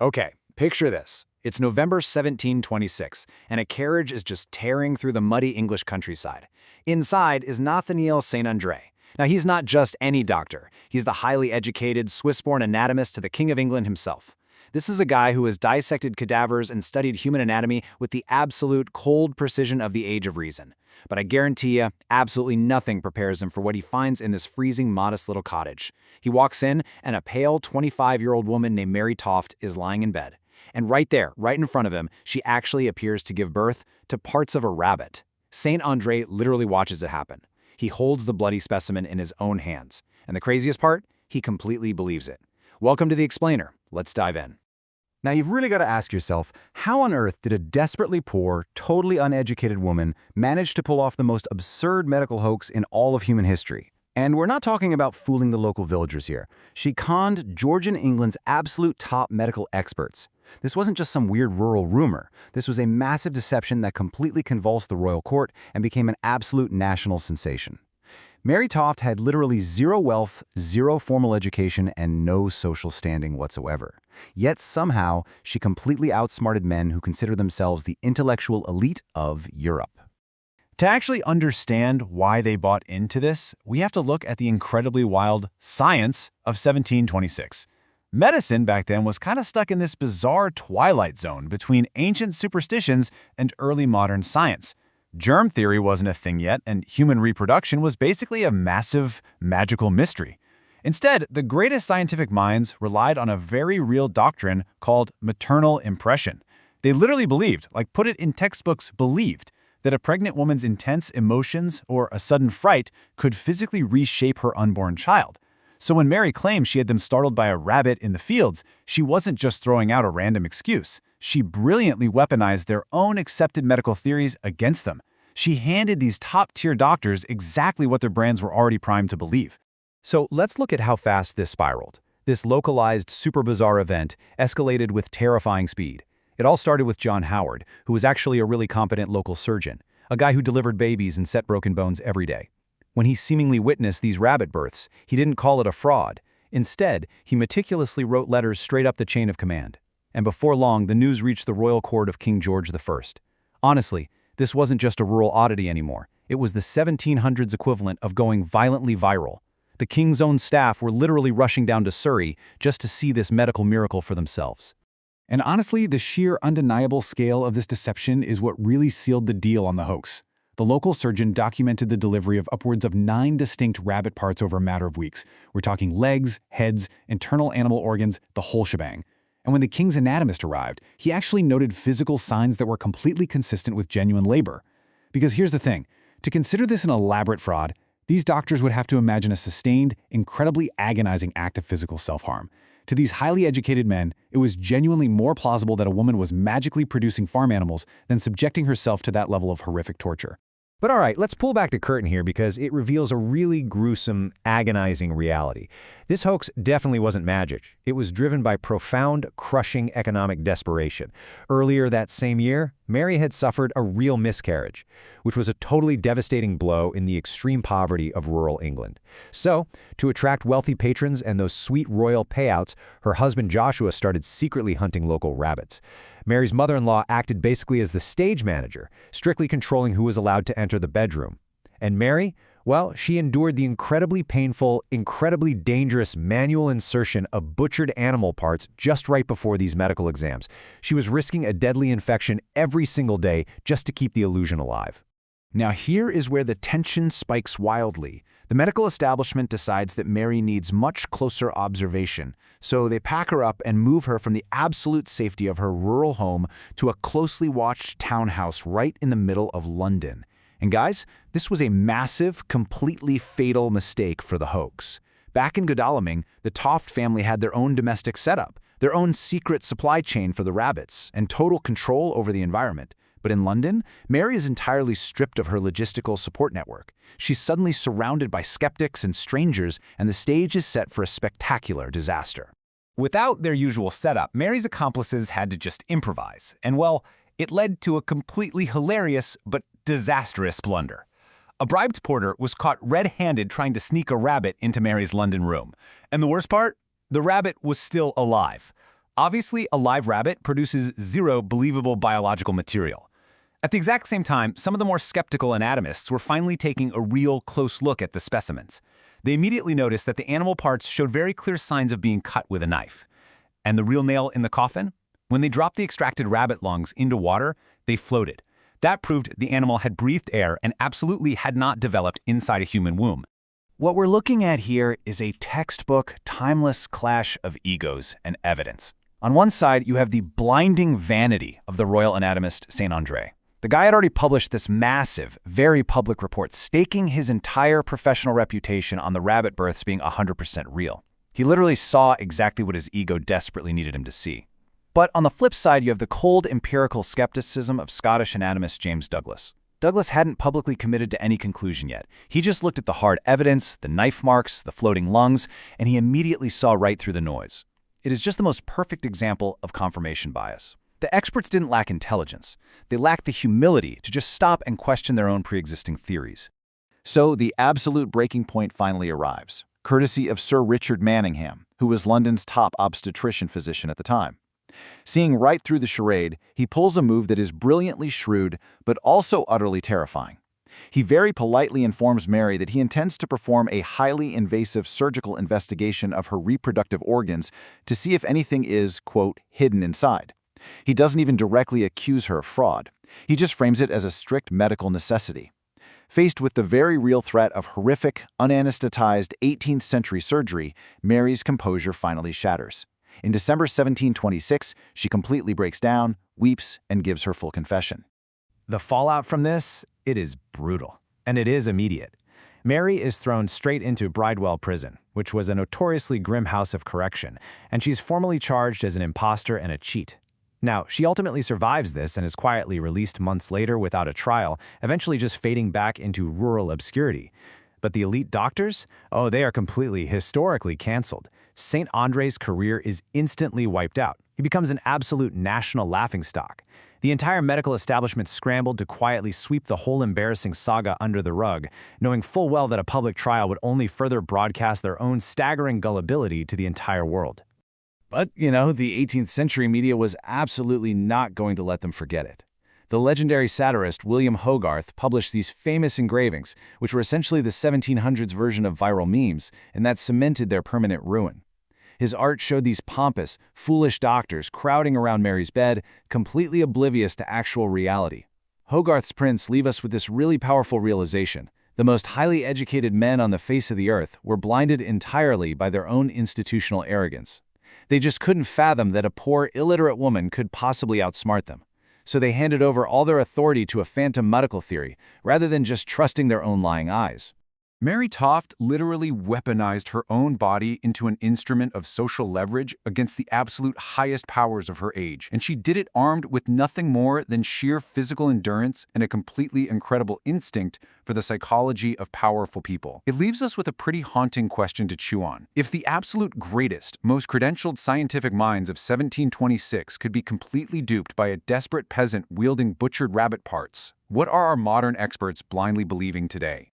Okay, picture this. It's November 1726, and a carriage is just tearing through the muddy English countryside. Inside is Nathaniel St. Andre. Now, he's not just any doctor. He's the highly educated, Swiss-born anatomist to the King of England himself. This is a guy who has dissected cadavers and studied human anatomy with the absolute cold precision of the Age of Reason. But I guarantee you, absolutely nothing prepares him for what he finds in this freezing, modest little cottage. He walks in, and a pale, 25-year-old woman named Mary Toft is lying in bed. And right there, right in front of him, she actually appears to give birth to parts of a rabbit. St. Andre literally watches it happen. He holds the bloody specimen in his own hands. And the craziest part? He completely believes it. Welcome to The Explainer. Let's dive in. Now, you've really got to ask yourself, how on earth did a desperately poor, totally uneducated woman manage to pull off the most absurd medical hoax in all of human history? And we're not talking about fooling the local villagers here. She conned Georgian England's absolute top medical experts. This wasn't just some weird rural rumor. This was a massive deception that completely convulsed the royal court and became an absolute national sensation. Mary Toft had literally zero wealth, zero formal education, and no social standing whatsoever. Yet somehow, she completely outsmarted men who consider themselves the intellectual elite of Europe. To actually understand why they bought into this, we have to look at the incredibly wild science of 1726. Medicine back then was kind of stuck in this bizarre twilight zone between ancient superstitions and early modern science. Germ theory wasn't a thing yet, and human reproduction was basically a massive, magical mystery. Instead, the greatest scientific minds relied on a very real doctrine called maternal impression. They literally believed, like put it in textbooks, believed, that a pregnant woman's intense emotions or a sudden fright could physically reshape her unborn child. So when Mary claimed she had them startled by a rabbit in the fields, she wasn't just throwing out a random excuse. She brilliantly weaponized their own accepted medical theories against them. She handed these top-tier doctors exactly what their brains were already primed to believe. So let's look at how fast this spiraled. This localized, super bizarre event escalated with terrifying speed. It all started with John Howard, who was actually a really competent local surgeon, a guy who delivered babies and set broken bones every day. When he seemingly witnessed these rabbit births, he didn't call it a fraud. Instead, he meticulously wrote letters straight up the chain of command. And before long, the news reached the royal court of King George I. Honestly, this wasn't just a rural oddity anymore. It was the 1700s equivalent of going violently viral. The king's own staff were literally rushing down to Surrey just to see this medical miracle for themselves. And honestly, the sheer undeniable scale of this deception is what really sealed the deal on the hoax. The local surgeon documented the delivery of upwards of 9 distinct rabbit parts over a matter of weeks. We're talking legs, heads, internal animal organs, the whole shebang. And when the king's anatomist arrived, he actually noted physical signs that were completely consistent with genuine labor. Because here's the thing, to consider this an elaborate fraud, these doctors would have to imagine a sustained, incredibly agonizing act of physical self-harm. To these highly educated men, it was genuinely more plausible that a woman was magically producing farm animals than subjecting herself to that level of horrific torture. But all right, let's pull back the curtain here because it reveals a really gruesome, agonizing reality. This hoax definitely wasn't magic. It was driven by profound, crushing economic desperation. Earlier that same year, Mary had suffered a real miscarriage, which was a totally devastating blow in the extreme poverty of rural England. So, to attract wealthy patrons and those sweet royal payouts, her husband Joshua started secretly hunting local rabbits. Mary's mother-in-law acted basically as the stage manager, strictly controlling who was allowed to enter the bedroom. And Mary? Well, she endured the incredibly painful, incredibly dangerous manual insertion of butchered animal parts just right before these medical exams. She was risking a deadly infection every single day just to keep the illusion alive. Now here is where the tension spikes wildly. The medical establishment decides that Mary needs much closer observation, so they pack her up and move her from the absolute safety of her rural home to a closely watched townhouse right in the middle of London. And guys, this was a massive, completely fatal mistake for the hoax. Back in Godalming, the Toft family had their own domestic setup, their own secret supply chain for the rabbits, and total control over the environment. But in London, Mary is entirely stripped of her logistical support network. She's suddenly surrounded by skeptics and strangers, and the stage is set for a spectacular disaster. Without their usual setup, Mary's accomplices had to just improvise. And well, it led to a completely hilarious but disastrous blunder. A bribed porter was caught red-handed trying to sneak a rabbit into Mary's London room. And the worst part? The rabbit was still alive. Obviously, a live rabbit produces zero believable biological material. At the exact same time, some of the more skeptical anatomists were finally taking a real close look at the specimens. They immediately noticed that the animal parts showed very clear signs of being cut with a knife. And the real nail in the coffin? When they dropped the extracted rabbit lungs into water, they floated. That proved the animal had breathed air and absolutely had not developed inside a human womb. What we're looking at here is a textbook, timeless clash of egos and evidence. On one side, you have the blinding vanity of the royal anatomist Saint André. The guy had already published this massive, very public report staking his entire professional reputation on the rabbit births being 100% real. He literally saw exactly what his ego desperately needed him to see. But on the flip side, you have the cold empirical skepticism of Scottish anatomist James Douglas. Douglas hadn't publicly committed to any conclusion yet. He just looked at the hard evidence, the knife marks, the floating lungs, and he immediately saw right through the noise. It is just the most perfect example of confirmation bias. The experts didn't lack intelligence. They lacked the humility to just stop and question their own pre-existing theories. So the absolute breaking point finally arrives, courtesy of Sir Richard Manningham, who was London's top obstetrician physician at the time. Seeing right through the charade, he pulls a move that is brilliantly shrewd, but also utterly terrifying. He very politely informs Mary that he intends to perform a highly invasive surgical investigation of her reproductive organs to see if anything is, quote, hidden inside. He doesn't even directly accuse her of fraud. He just frames it as a strict medical necessity. Faced with the very real threat of horrific, unanesthetized 18th century surgery, Mary's composure finally shatters. In December 1726, she completely breaks down, weeps, and gives her full confession. The fallout from this, it is brutal. And it is immediate. Mary is thrown straight into Bridewell Prison, which was a notoriously grim house of correction, and she's formally charged as an imposter and a cheat. Now, she ultimately survives this and is quietly released months later without a trial, eventually just fading back into rural obscurity. But the elite doctors? Oh, they are completely, historically canceled. Saint André's career is instantly wiped out. He becomes an absolute national laughingstock. The entire medical establishment scrambled to quietly sweep the whole embarrassing saga under the rug, knowing full well that a public trial would only further broadcast their own staggering gullibility to the entire world. But, the 18th century media was absolutely not going to let them forget it. The legendary satirist William Hogarth published these famous engravings, which were essentially the 1700s version of viral memes, and that cemented their permanent ruin. His art showed these pompous, foolish doctors crowding around Mary's bed, completely oblivious to actual reality. Hogarth's prints leave us with this really powerful realization. The most highly educated men on the face of the earth were blinded entirely by their own institutional arrogance. They just couldn't fathom that a poor, illiterate woman could possibly outsmart them. So they handed over all their authority to a phantom medical theory, rather than just trusting their own lying eyes. Mary Toft literally weaponized her own body into an instrument of social leverage against the absolute highest powers of her age, and she did it armed with nothing more than sheer physical endurance and a completely incredible instinct for the psychology of powerful people. It leaves us with a pretty haunting question to chew on. If the absolute greatest, most credentialed scientific minds of 1726 could be completely duped by a desperate peasant wielding butchered rabbit parts, what are our modern experts blindly believing today?